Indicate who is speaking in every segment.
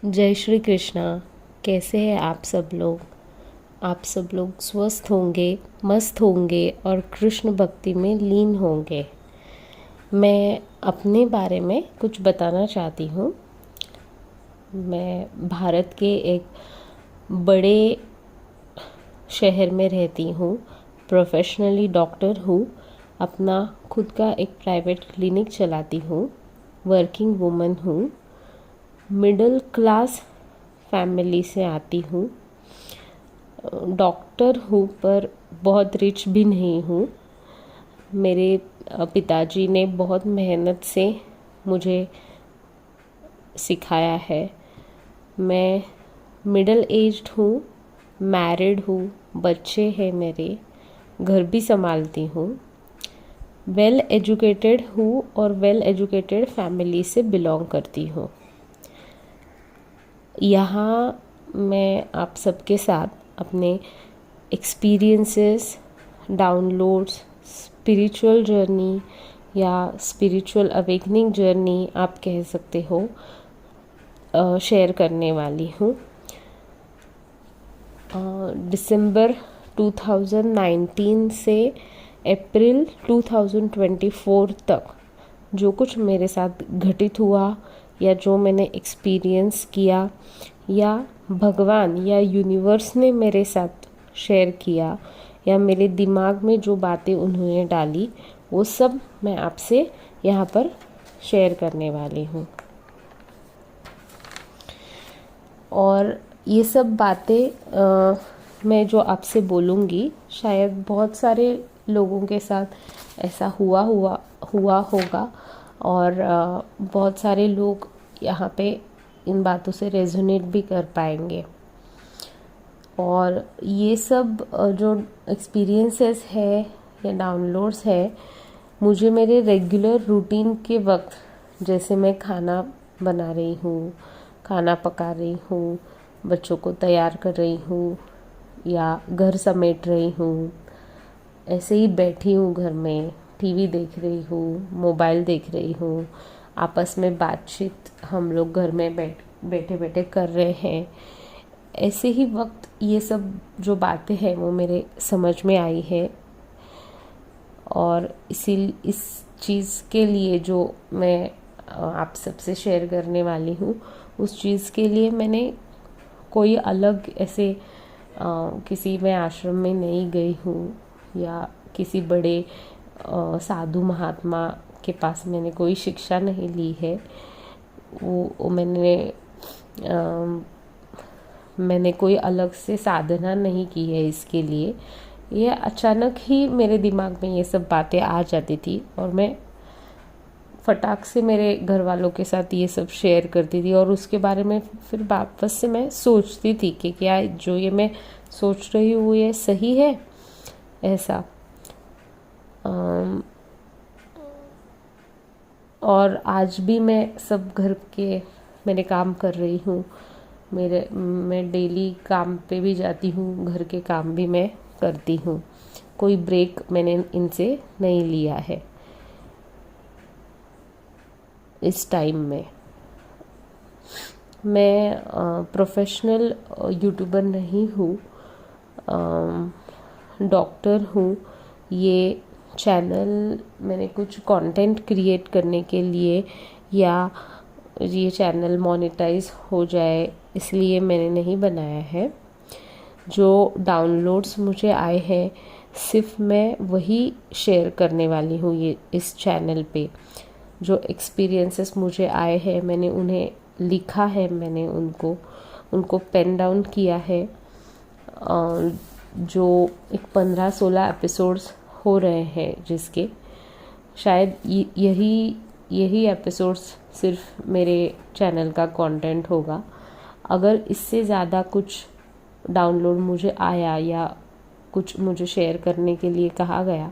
Speaker 1: जय श्री कृष्णा। कैसे हैं आप सब लोग? आप सब लोग स्वस्थ होंगे, मस्त होंगे और कृष्ण भक्ति में लीन होंगे। मैं अपने बारे में कुछ बताना चाहती हूँ। मैं भारत के एक बड़े शहर में रहती हूँ। प्रोफेशनली डॉक्टर हूँ। अपना खुद का एक प्राइवेट क्लिनिक चलाती हूँ। वर्किंग वुमन हूँ। मिडिल क्लास फैमिली से आती हूँ। डॉक्टर हूँ पर बहुत रिच भी नहीं हूँ। मेरे पिताजी ने बहुत मेहनत से मुझे सिखाया है। मैं मिडिल एज्ड हूँ, मैरिड हूँ, बच्चे हैं मेरे, घर भी संभालती हूँ। वेल एजुकेटेड हूँ और वेल एजुकेटेड फैमिली से बिलोंग करती हूँ। यहाँ मैं आप सबके साथ अपने एक्सपीरियंसेस, डाउनलोड्स, स्पिरिचुअल जर्नी या स्पिरिचुअल अवेकनिंग जर्नी आप कह सकते हो, शेयर करने वाली हूँ। दिसंबर 2019 से अप्रैल 2024 तक जो कुछ मेरे साथ घटित हुआ या जो मैंने एक्सपीरियंस किया या भगवान या यूनिवर्स ने मेरे साथ शेयर किया या मेरे दिमाग में जो बातें उन्होंने डाली, वो सब मैं आपसे यहाँ पर शेयर करने वाली हूँ। और ये सब बातें मैं जो आपसे बोलूँगी शायद बहुत सारे लोगों के साथ ऐसा हुआ होगा और बहुत सारे लोग यहाँ पे इन बातों से रेजोनेट भी कर पाएंगे। और ये सब जो एक्सपीरियंसेस है या डाउनलोड्स है, मुझे मेरे रेगुलर रूटीन के वक्त, जैसे मैं खाना बना रही हूँ, खाना पका रही हूँ, बच्चों को तैयार कर रही हूँ या घर समेट रही हूँ, ऐसे ही बैठी हूँ घर में, टीवी देख रही हूँ, मोबाइल देख रही हूँ, आपस में बातचीत हम लोग घर में बैठे बैठे कर रहे हैं, ऐसे ही वक्त ये सब जो बातें हैं वो मेरे समझ में आई है। और इस चीज़ के लिए जो मैं आप सबसे शेयर करने वाली हूँ, उस चीज़ के लिए मैंने कोई अलग ऐसे किसी मैं आश्रम में नहीं गई हूँ या किसी बड़े साधु महात्मा के पास मैंने कोई शिक्षा नहीं ली है। मैंने कोई अलग से साधना नहीं की है इसके लिए। ये अचानक ही मेरे दिमाग में ये सब बातें आ जाती थी और मैं फटाक से मेरे घर वालों के साथ ये सब शेयर करती थी और उसके बारे में फिर वापस से मैं सोचती थी कि क्या जो ये मैं सोच रही हूँ ये सही है ऐसा। और आज भी मैं सब घर के मेरे काम कर रही हूँ। मैं डेली काम पे भी जाती हूँ, घर के काम भी मैं करती हूँ। कोई ब्रेक मैंने इनसे नहीं लिया है इस टाइम में। मैं प्रोफेशनल यूट्यूबर नहीं हूँ, डॉक्टर हूँ। ये चैनल मैंने कुछ कंटेंट क्रिएट करने के लिए या ये चैनल मोनेटाइज हो जाए इसलिए मैंने नहीं बनाया है। जो डाउनलोड्स मुझे आए हैं सिर्फ मैं वही शेयर करने वाली हूँ ये इस चैनल पे। जो एक्सपीरियंसेस मुझे आए हैं मैंने उन्हें लिखा है, मैंने उनको पेन डाउन किया है। जो एक 15-16 एपिसोड्स हो रहे हैं जिसके शायद यही एपिसोड्स सिर्फ मेरे चैनल का कंटेंट होगा। अगर इससे ज़्यादा कुछ डाउनलोड मुझे आया या कुछ मुझे शेयर करने के लिए कहा गया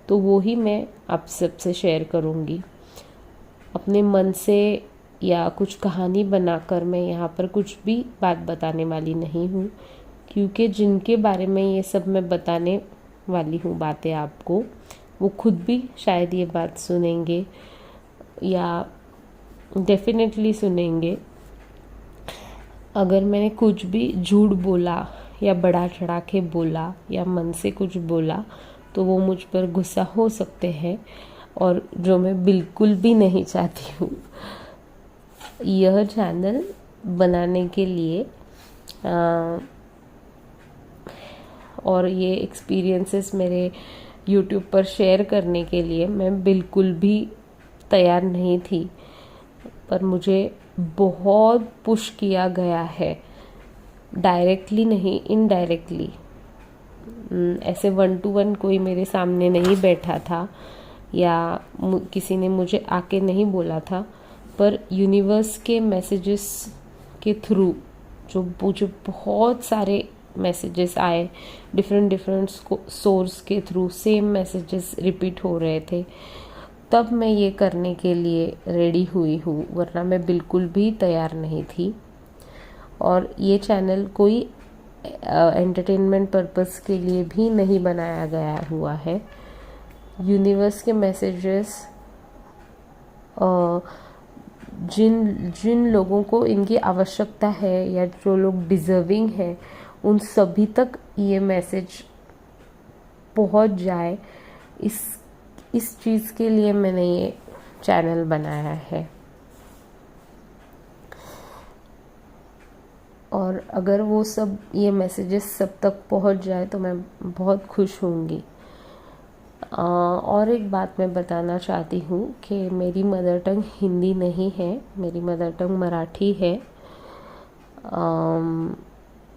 Speaker 1: तो वो ही मैं आप सबसे शेयर करूँगी। अपने मन से या कुछ कहानी बनाकर मैं यहाँ पर कुछ भी बात बताने वाली नहीं हूँ, क्योंकि जिनके बारे में ये सब मैं बताने वाली हूँ बातें आपको, वो खुद भी शायद ये बात सुनेंगे या डेफिनेटली सुनेंगे। अगर मैंने कुछ भी झूठ बोला या बढ़ा चढ़ा के बोला या मन से कुछ बोला तो वो मुझ पर गुस्सा हो सकते हैं, और जो मैं बिल्कुल भी नहीं चाहती हूँ। यह चैनल बनाने के लिए और ये एक्सपीरियंसेस मेरे यूट्यूब पर शेयर करने के लिए मैं बिल्कुल भी तैयार नहीं थी, पर मुझे बहुत पुश किया गया है, डायरेक्टली नहीं इनडायरेक्टली। ऐसे 1-to-1 कोई मेरे सामने नहीं बैठा था या किसी ने मुझे आके नहीं बोला था, पर यूनिवर्स के मैसेजेस के थ्रू जो मुझे बहुत सारे मैसेजेस आए, डिफरेंट सोर्स के थ्रू सेम मैसेजेस रिपीट हो रहे थे, तब मैं ये करने के लिए रेडी हुई हूँ, वरना मैं बिल्कुल भी तैयार नहीं थी। और ये चैनल कोई एंटरटेनमेंट पर्पस के लिए भी नहीं बनाया गया हुआ है। यूनिवर्स के मैसेजेस जिन लोगों को इनकी आवश्यकता है या जो लोग डिज़र्विंग है, उन सभी तक ये मैसेज पहुंच जाए, इस चीज़ के लिए मैंने ये चैनल बनाया है। और अगर वो सब ये मैसेजेस सब तक पहुंच जाए तो मैं बहुत खुश होंगी। और एक बात मैं बताना चाहती हूँ कि मेरी मदर टंग हिंदी नहीं है, मेरी मदर टंग मराठी है।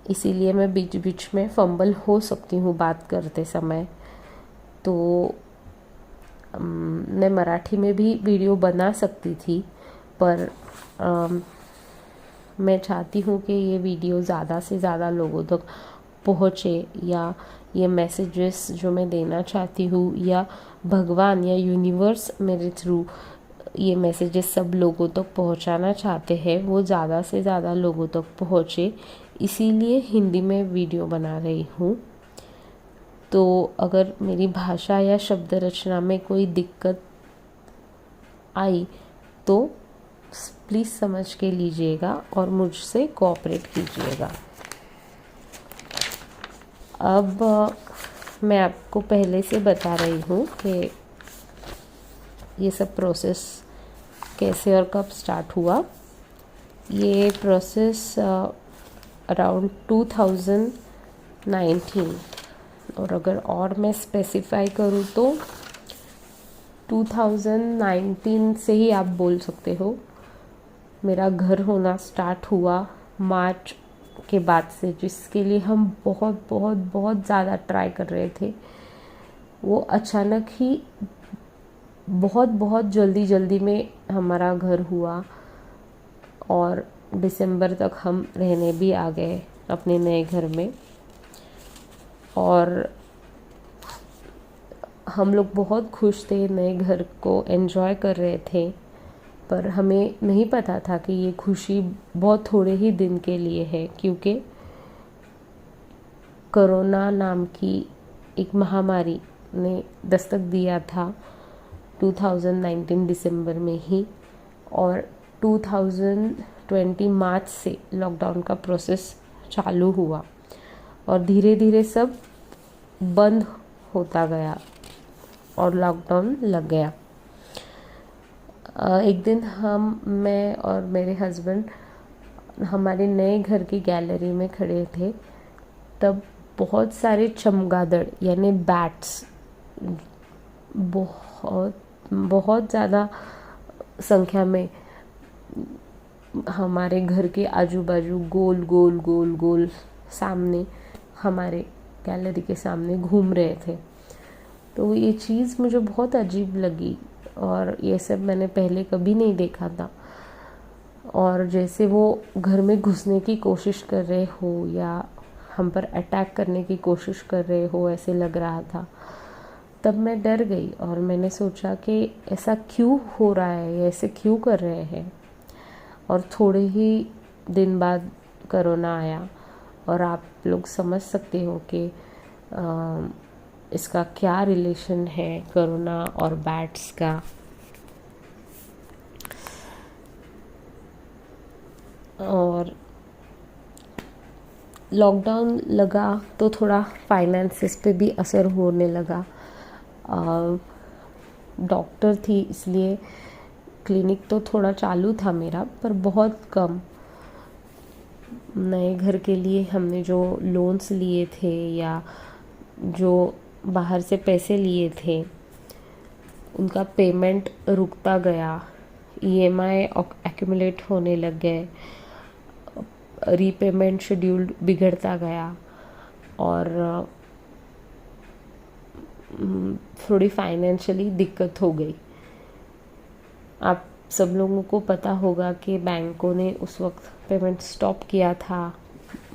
Speaker 1: इसीलिए मैं बीच बीच में फंबल हो सकती हूँ बात करते समय। तो मैं मराठी में भी वीडियो बना सकती थी, पर मैं चाहती हूँ कि ये वीडियो ज़्यादा से ज़्यादा लोगों तक पहुँचे, या ये मैसेजेस जो मैं देना चाहती हूँ या भगवान या यूनिवर्स मेरे थ्रू ये मैसेजेस सब लोगों तक पहुँचाना चाहते हैं, वो ज़्यादा से ज़्यादा लोगों तक पहुँचे, इसीलिए हिंदी में वीडियो बना रही हूँ। तो अगर मेरी भाषा या शब्द रचना में कोई दिक्कत आई तो प्लीज़ समझ के लीजिएगा और मुझसे कोऑपरेट कीजिएगा। अब मैं आपको पहले से बता रही हूँ कि ये सब प्रोसेस कैसे और कब स्टार्ट हुआ। ये प्रोसेस अराउंड 2019, और अगर और मैं स्पेसिफाई करूँ तो 2019 से ही आप बोल सकते हो। मेरा घर होना स्टार्ट हुआ मार्च के बाद से, जिसके लिए हम बहुत बहुत बहुत ज़्यादा ट्राई कर रहे थे। वो अचानक ही बहुत बहुत जल्दी में हमारा घर हुआ, और दिसंबर तक हम रहने भी आ गए अपने नए घर में। और हम लोग बहुत खुश थे, नए घर को एंजॉय कर रहे थे, पर हमें नहीं पता था कि ये खुशी बहुत थोड़े ही दिन के लिए है, क्योंकि कोरोना नाम की एक महामारी ने दस्तक दिया था 2019 दिसंबर में ही, और 2020 मार्च से लॉकडाउन का प्रोसेस चालू हुआ और धीरे धीरे सब बंद होता गया और लॉकडाउन लग गया। एक दिन मैं और मेरे हस्बैंड हमारे नए घर की गैलरी में खड़े थे, तब बहुत सारे चमगादड़ यानी बैट्स बहुत ज़्यादा संख्या में हमारे घर के आजू बाजू गोल गोल गोल गोल सामने हमारे गैलरी के सामने घूम रहे थे। तो ये चीज़ मुझे बहुत अजीब लगी, और ये सब मैंने पहले कभी नहीं देखा था। और जैसे वो घर में घुसने की कोशिश कर रहे हो या हम पर अटैक करने की कोशिश कर रहे हो, ऐसे लग रहा था। तब मैं डर गई और मैंने सोचा कि ऐसा क्यों हो रहा है, ऐसे क्यों कर रहे हैं। और थोड़े ही दिन बाद कोरोना आया, और आप लोग समझ सकते हो कि इसका क्या रिलेशन है कोरोना और बैट्स का। और लॉकडाउन लगा तो थोड़ा फाइनेंसिस पे भी असर होने लगा। डॉक्टर थी इसलिए क्लिनिक तो थोड़ा चालू था मेरा, पर बहुत कम। नए घर के लिए हमने जो लोन्स लिए थे या जो बाहर से पैसे लिए थे उनका पेमेंट रुकता गया, ईएमआई एक्यूमुलेट होने लग गए, रीपेमेंट शेड्यूल बिगड़ता गया और थोड़ी फाइनेंशियली दिक्कत हो गई। आप सब लोगों को पता होगा कि बैंकों ने उस वक्त पेमेंट स्टॉप किया था,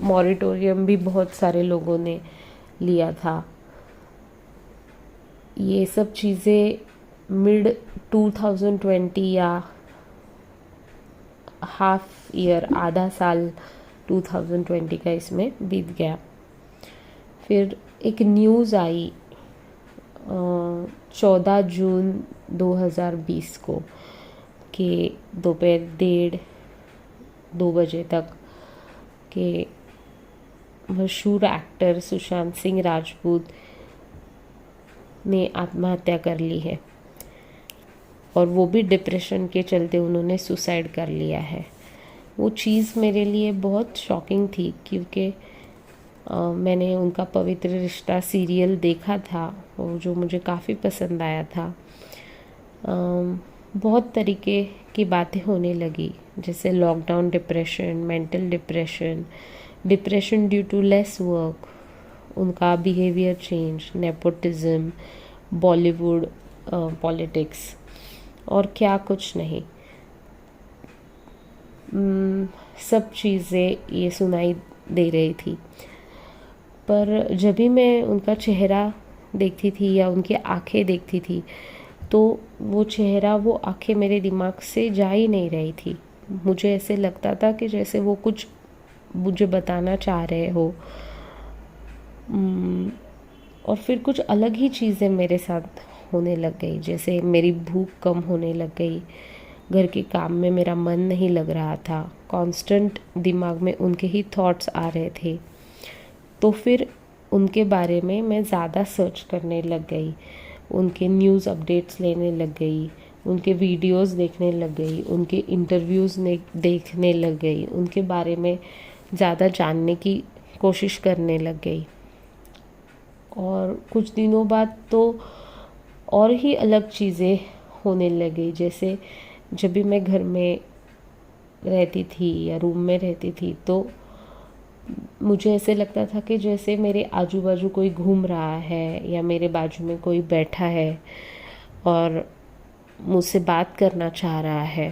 Speaker 1: मॉरिटोरियम भी बहुत सारे लोगों ने लिया था। ये सब चीज़ें मिड 2020 या हाफ ईयर, आधा साल 2020 का इसमें बीत गया। फिर एक न्यूज़ आई 14 जून 2020 को कि दोपहर 1:30-2 बजे तक के मशहूर एक्टर सुशांत सिंह राजपूत ने आत्महत्या कर ली है, और वो भी डिप्रेशन के चलते उन्होंने सुसाइड कर लिया है। वो चीज़ मेरे लिए बहुत शॉकिंग थी, क्योंकि मैंने उनका पवित्र रिश्ता सीरियल देखा था, और जो मुझे काफ़ी पसंद आया था। बहुत तरीके की बातें होने लगी, जैसे lockdown depression, mental depression, depression due to less work, उनका behaviour change, nepotism, Bollywood politics और क्या कुछ नहीं। सब चीज़ें ये सुनाई दे रही थी, पर जब भी मैं उनका चेहरा देखती थी या उनकी आंखें देखती थी, तो वो चेहरा, वो आंखें मेरे दिमाग से जा ही नहीं रही थी। मुझे ऐसे लगता था कि जैसे वो कुछ मुझे बताना चाह रहे हो। और फिर कुछ अलग ही चीज़ें मेरे साथ होने लग गई, जैसे मेरी भूख कम होने लग गई, घर के काम में मेरा मन नहीं लग रहा था, कांस्टेंट दिमाग में उनके ही थॉट्स आ रहे थे। तो फिर उनके बारे में मैं ज़्यादा सर्च करने लग गई, उनके न्यूज़ अपडेट्स लेने लग गई, उनके वीडियोस देखने लग गई, उनके इंटरव्यूज़ देखने लग गई, उनके बारे में ज़्यादा जानने की कोशिश करने लग गई। और कुछ दिनों बाद तो और ही अलग चीज़ें होने लगी, जैसे जब भी मैं घर में रहती थी या रूम में रहती थी, तो मुझे ऐसे लगता था कि जैसे मेरे आजू बाजू कोई घूम रहा है या मेरे बाजू में कोई बैठा है और मुझसे बात करना चाह रहा है,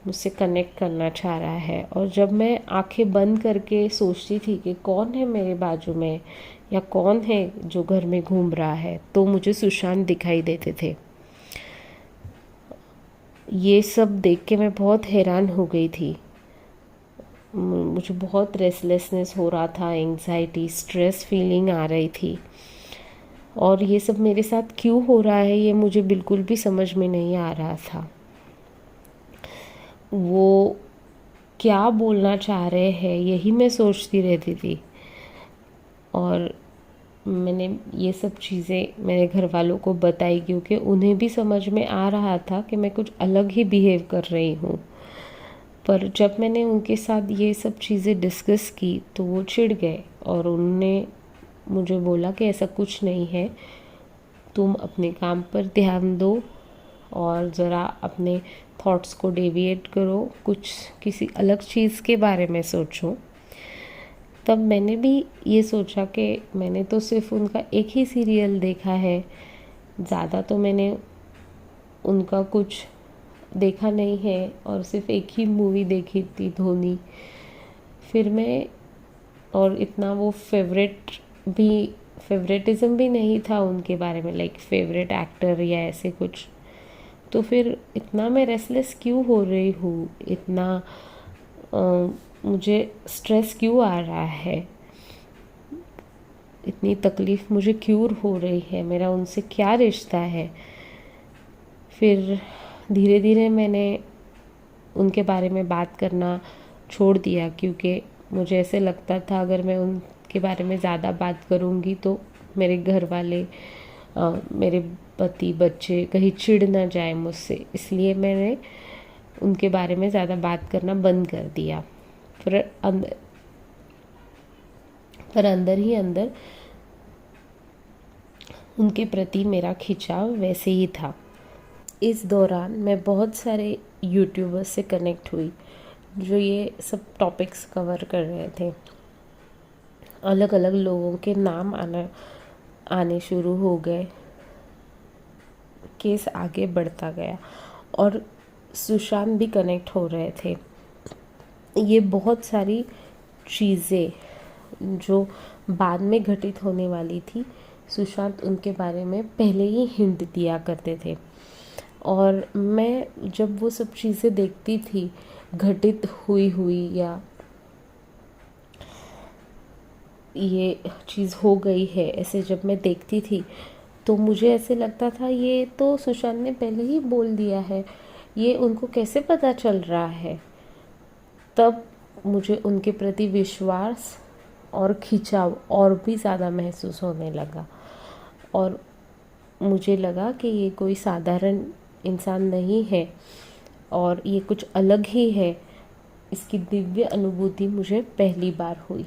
Speaker 1: मुझसे कनेक्ट करना चाह रहा है। और जब मैं आंखें बंद करके सोचती थी कि कौन है मेरे बाजू में या कौन है जो घर में घूम रहा है, तो मुझे सुशांत दिखाई देते थे। ये सब देख के मैं बहुत हैरान हो गई थी। मुझे बहुत रेस्टलेसनेस हो रहा था, एंग्जाइटी, स्ट्रेस फीलिंग आ रही थी, और ये सब मेरे साथ क्यों हो रहा है ये मुझे बिल्कुल भी समझ में नहीं आ रहा था। वो क्या बोलना चाह रहे हैं यही मैं सोचती रहती थी। और मैंने ये सब चीज़ें मेरे घर वालों को बताई, क्योंकि उन्हें भी समझ में आ रहा था कि मैं कुछ अलग ही बिहेव कर रही हूँ। पर जब मैंने उनके साथ ये सब चीज़ें डिस्कस की तो वो चिढ़ गए, और उन्होंने मुझे बोला कि ऐसा कुछ नहीं है, तुम अपने काम पर ध्यान दो और ज़रा अपने थॉट्स को डेविएट करो, कुछ किसी अलग चीज़ के बारे में सोचो। तब मैंने भी ये सोचा कि मैंने तो सिर्फ उनका एक ही सीरियल देखा है, ज़्यादा तो मैंने उनका कुछ देखा नहीं है, और सिर्फ एक ही मूवी देखी थी, धोनी। फिर मैं, और इतना वो फेवरेटिज्म भी नहीं था उनके बारे में, लाइक फेवरेट एक्टर या ऐसे कुछ। तो फिर इतना मैं रेस्टलेस क्यों हो रही हूँ, इतना मुझे स्ट्रेस क्यों आ रहा है, इतनी तकलीफ़ मुझे क्यों हो रही है, मेरा उनसे क्या रिश्ता है। फिर धीरे धीरे मैंने उनके बारे में बात करना छोड़ दिया, क्योंकि मुझे ऐसे लगता था अगर मैं उनके बारे में ज़्यादा बात करूँगी तो मेरे घर वाले, मेरे पति, बच्चे कहीं चिढ़ ना जाए मुझसे, इसलिए मैंने उनके बारे में ज़्यादा बात करना बंद कर दिया। पर अंदर पर अंदर ही अंदर उनके प्रति मेरा खिंचाव वैसे ही था। इस दौरान मैं बहुत सारे यूट्यूबर्स से कनेक्ट हुई जो ये सब टॉपिक्स कवर कर रहे थे। अलग अलग लोगों के नाम आने शुरू हो गए। केस आगे बढ़ता गया और सुशांत भी कनेक्ट हो रहे थे। ये बहुत सारी चीज़ें जो बाद में घटित होने वाली थी, सुशांत उनके बारे में पहले ही हिंट दिया करते थे। और मैं जब वो सब चीज़ें देखती थी घटित हुई या ये चीज़ हो गई है, ऐसे जब मैं देखती थी तो मुझे ऐसे लगता था ये तो सुशांत ने पहले ही बोल दिया है, ये उनको कैसे पता चल रहा है। तब मुझे उनके प्रति विश्वास और खिंचाव और भी ज़्यादा महसूस होने लगा और मुझे लगा कि ये कोई साधारण इंसान नहीं है और ये कुछ अलग ही है। इसकी दिव्य अनुभूति मुझे पहली बार हुई।